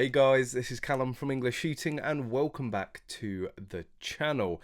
Hey guys, this is Callum from EnglishShooting and welcome back to the channel.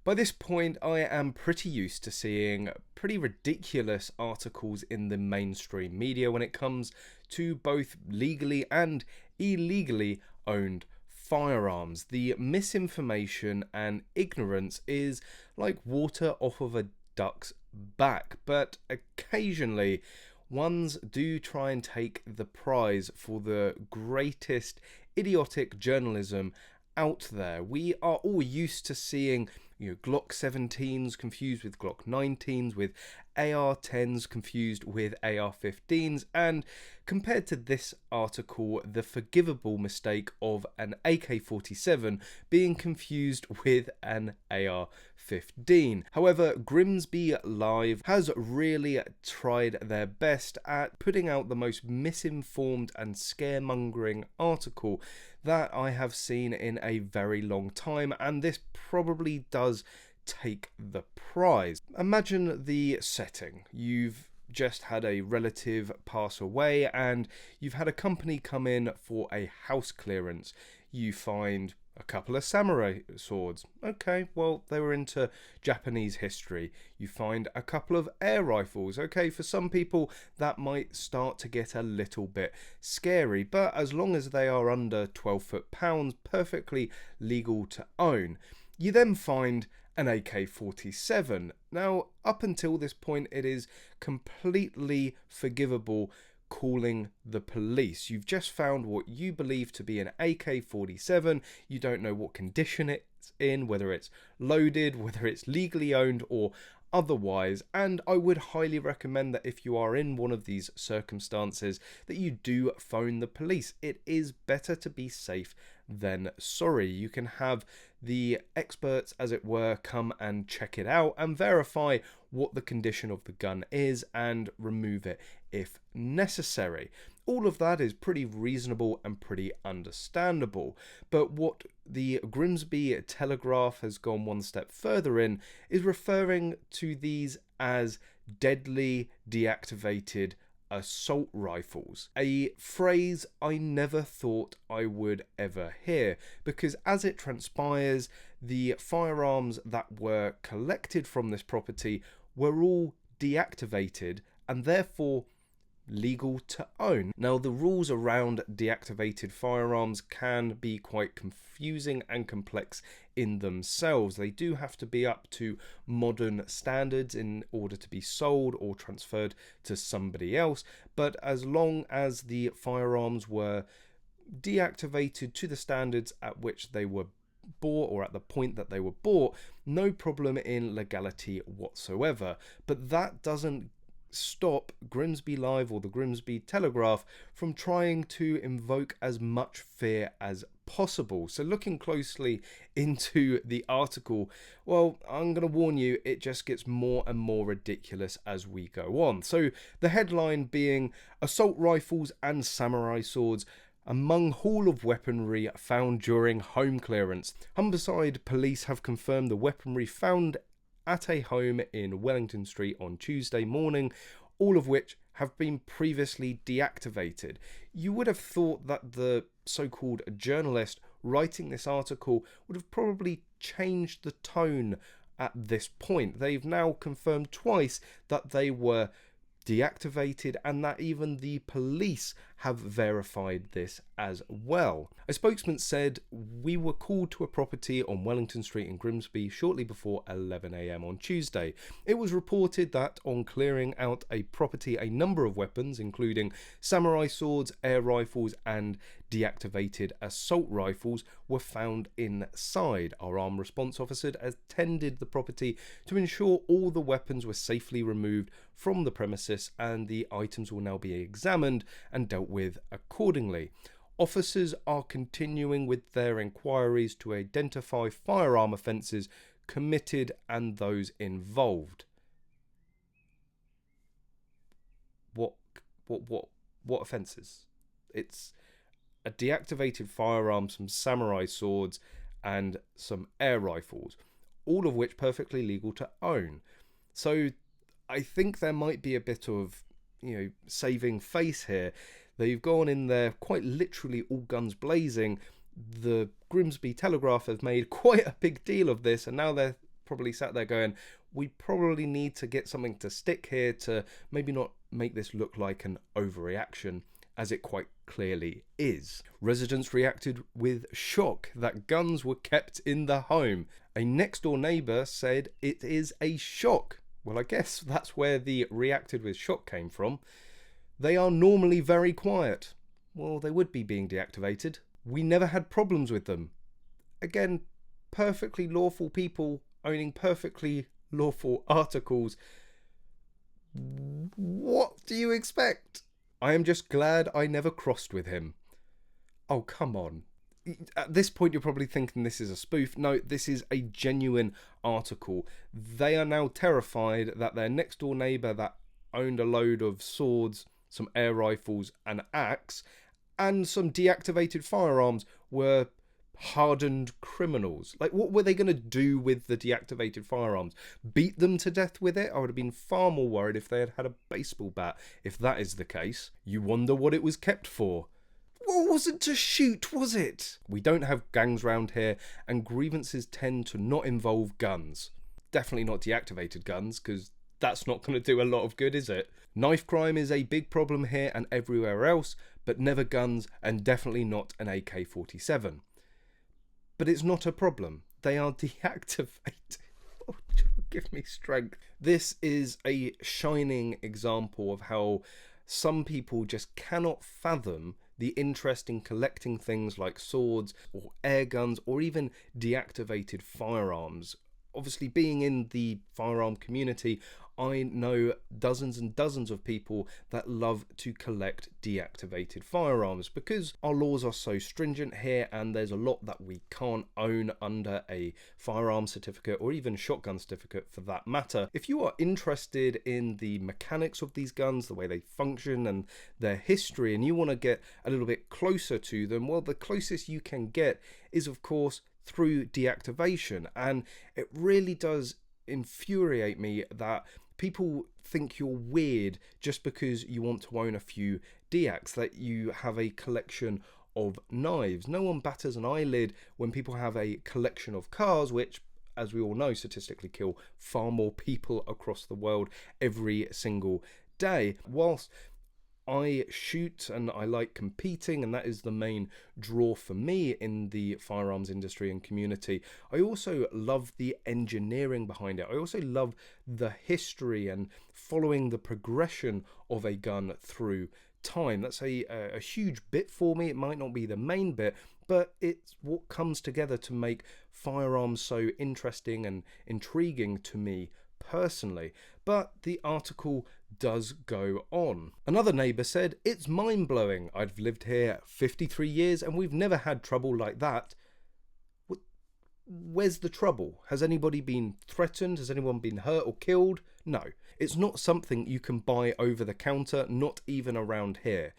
By this point, I am pretty used to seeing pretty ridiculous articles in the mainstream media when it comes to both legally and illegally owned firearms. The misinformation and ignorance is like water off of a duck's back, but occasionally ones do try and take the prize for the greatest idiotic journalism out there. We are all used to seeing Glock 17s confused with Glock 19s, with AR-10s confused with AR-15s, and compared to this article, the forgivable mistake of an AK-47 being confused with an AR-15. However, Grimsby Live has really tried their best at putting out the most misinformed and scaremongering article that I have seen in a very long time, and this probably does take the prize. Imagine the setting. You've just had a relative pass away and you've had a company come in for a house clearance. You find a couple of samurai swords. Okay, well, they were into Japanese history. You find a couple of air rifles. Okay, for some people that might start to get a little bit scary, but as long as they are under 12 foot-pounds, perfectly legal to own. You then find an AK-47. Now, up until this point, it is completely forgivable calling the police. You've just found what you believe to be an AK-47. You don't know what condition it's in, whether it's loaded, whether it's legally owned or otherwise, and I would highly recommend that if you are in one of these circumstances that you do phone the police. It is better to be safe than sorry. You can have the experts, as it were, come and check it out and verify what the condition of the gun is and remove it if necessary. All of that is pretty reasonable and pretty understandable, but what the Grimsby Telegraph has gone one step further in is referring to these as deadly deactivated assault rifles, a phrase I never thought I would ever hear, because as it transpires, the firearms that were collected from this property were all deactivated and therefore legal to own. Now, the rules around deactivated firearms can be quite confusing and complex in themselves. They do have to be up to modern standards in order to be sold or transferred to somebody else, but as long as the firearms were deactivated to the standards at which they were bought or at the point that they were bought, no problem in legality whatsoever. But that doesn't stop Grimsby Live or the Grimsby Telegraph from trying to invoke as much fear as possible. So looking closely into the article, well, I'm going to warn you, it just gets more and more ridiculous as we go on. So the headline being assault rifles and samurai swords among haul of weaponry found during home clearance. Humberside police have confirmed the weaponry found at a home in Wellington Street on Tuesday morning, all of which have been previously deactivated. You would have thought that the so-called journalist writing this article would have probably changed the tone at this point. They've now confirmed twice that they were deactivated and that even the police have verified this as well. A spokesman said, "We were called to a property on Wellington Street in Grimsby shortly before 11 AM on Tuesday. It was reported that on clearing out a property, a number of weapons, including samurai swords, air rifles and deactivated assault rifles, were found inside. Our armed response officer attended the property to ensure all the weapons were safely removed from the premises and the items will now be examined and dealt with accordingly. Officers are continuing with their inquiries to identify firearm offences committed and those involved." What offences? It's a deactivated firearm, some samurai swords and some air rifles, all of which perfectly legal to own. So I think there might be a bit of, saving face here. They've gone in there quite literally all guns blazing. The Grimsby Telegraph have made quite a big deal of this, and now they're probably sat there going, we probably need to get something to stick here to maybe not make this look like an overreaction, as it quite clearly is. Residents reacted with shock that guns were kept in the home. A next door neighbour said it is a shock. Well, I guess that's where the reacted with shock came from. They are normally very quiet. Well, they would be being deactivated. We never had problems with them. Again, perfectly lawful people owning perfectly lawful articles. What do you expect? I am just glad I never crossed with him. Oh, come on. At this point, you're probably thinking this is a spoof. No, this is a genuine article. They are now terrified that their next door neighbour that owned a load of swords, some air rifles, an axe, and some deactivated firearms were hardened criminals. Like, what were they going to do with the deactivated firearms? Beat them to death with it? I would have been far more worried if they had had a baseball bat, if that is the case. You wonder what it was kept for. Well, it wasn't to shoot, was it? We don't have gangs round here, and grievances tend to not involve guns. Definitely not deactivated guns, because that's not going to do a lot of good, is it? Knife crime is a big problem here and everywhere else, but never guns, and definitely not an AK-47. But it's not a problem. They are deactivated. Oh, give me strength. This is a shining example of how some people just cannot fathom the interest in collecting things like swords or air guns or even deactivated firearms. Obviously, being in the firearm community, I know dozens and dozens of people that love to collect deactivated firearms because our laws are so stringent here and there's a lot that we can't own under a firearm certificate or even shotgun certificate for that matter. If you are interested in the mechanics of these guns, the way they function and their history, and you want to get a little bit closer to them, well, the closest you can get is, of course, through deactivation. And it really does infuriate me that people think you're weird just because you want to own a few deacs, that you have a collection of knives. No one batters an eyelid when people have a collection of cars, which, as we all know, statistically kill far more people across the world every single day. Whilst I shoot and I like competing, and that is the main draw for me in the firearms industry and community, I also love the engineering behind it. I also love the history and following the progression of a gun through time. That's a huge bit for me. It might not be the main bit, but it's what comes together to make firearms so interesting and intriguing to me personally. But the article does go on. Another neighbour said, "It's mind-blowing. I've lived here 53 years and we've never had trouble like that." Where's the trouble? Has anybody been threatened? Has anyone been hurt or killed? No. It's not something you can buy over the counter, not even around here.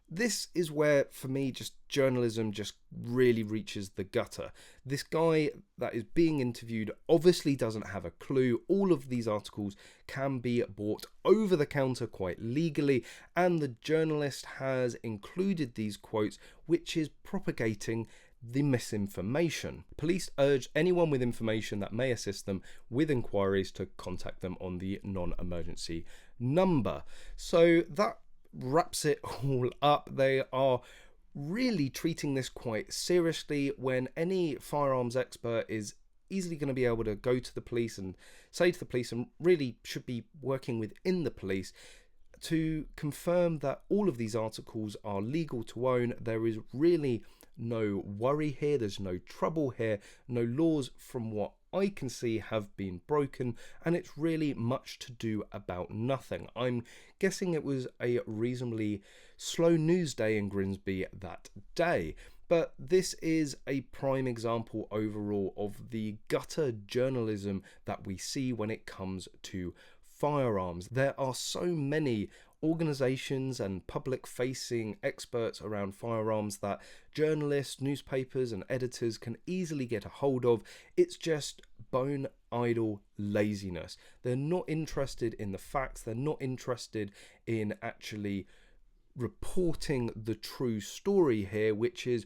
This is where, for me, just journalism just really reaches the gutter. This guy that is being interviewed obviously doesn't have a clue. All of these articles can be bought over the counter quite legally, and the journalist has included these quotes, which is propagating the misinformation. Police urge anyone with information that may assist them with inquiries to contact them on the non-emergency number. So that wraps it all up. They are really treating this quite seriously, when any firearms expert is easily going to be able to go to the police and say to the police, and really should be working within the police, to confirm that all of these articles are legal to own. There is really no worry here, there's no trouble here, no laws from what I can see have been broken, and it's really much to do about nothing. I'm guessing it was a reasonably slow news day in Grimsby that day, but this is a prime example overall of the gutter journalism that we see when it comes to firearms. There are so many organizations and public-facing experts around firearms that journalists, newspapers and editors can easily get a hold of. It's just bone idle laziness. They're not interested in the facts. They're not interested in actually reporting the true story here, which is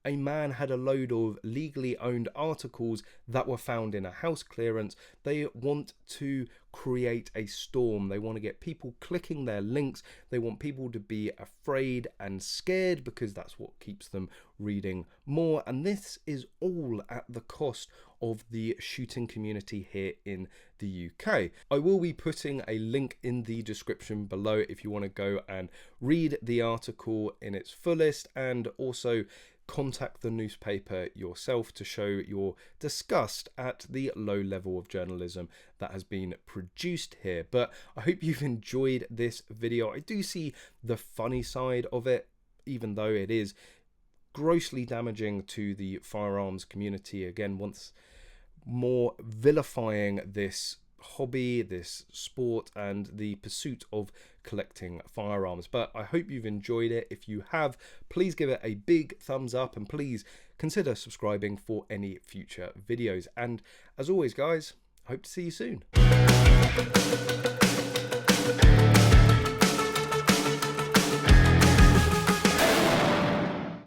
a man had a load of legally owned articles that were found in a house clearance. They want to create a storm. They want to get people clicking their links. They want people to be afraid and scared because that's what keeps them reading more. And this is all at the cost of the shooting community here in the UK. I will be putting a link in the description below if you want to go and read the article in its fullest, and also contact the newspaper yourself to show your disgust at the low level of journalism that has been produced here. But I hope you've enjoyed this video. I do see the funny side of it, even though it is grossly damaging to the firearms community. Again, once more vilifying this hobby, this sport, and the pursuit of collecting firearms. But I hope you've enjoyed it. If you have, please give it a big thumbs up, and please consider subscribing for any future videos. And as always, guys, I hope to see you soon.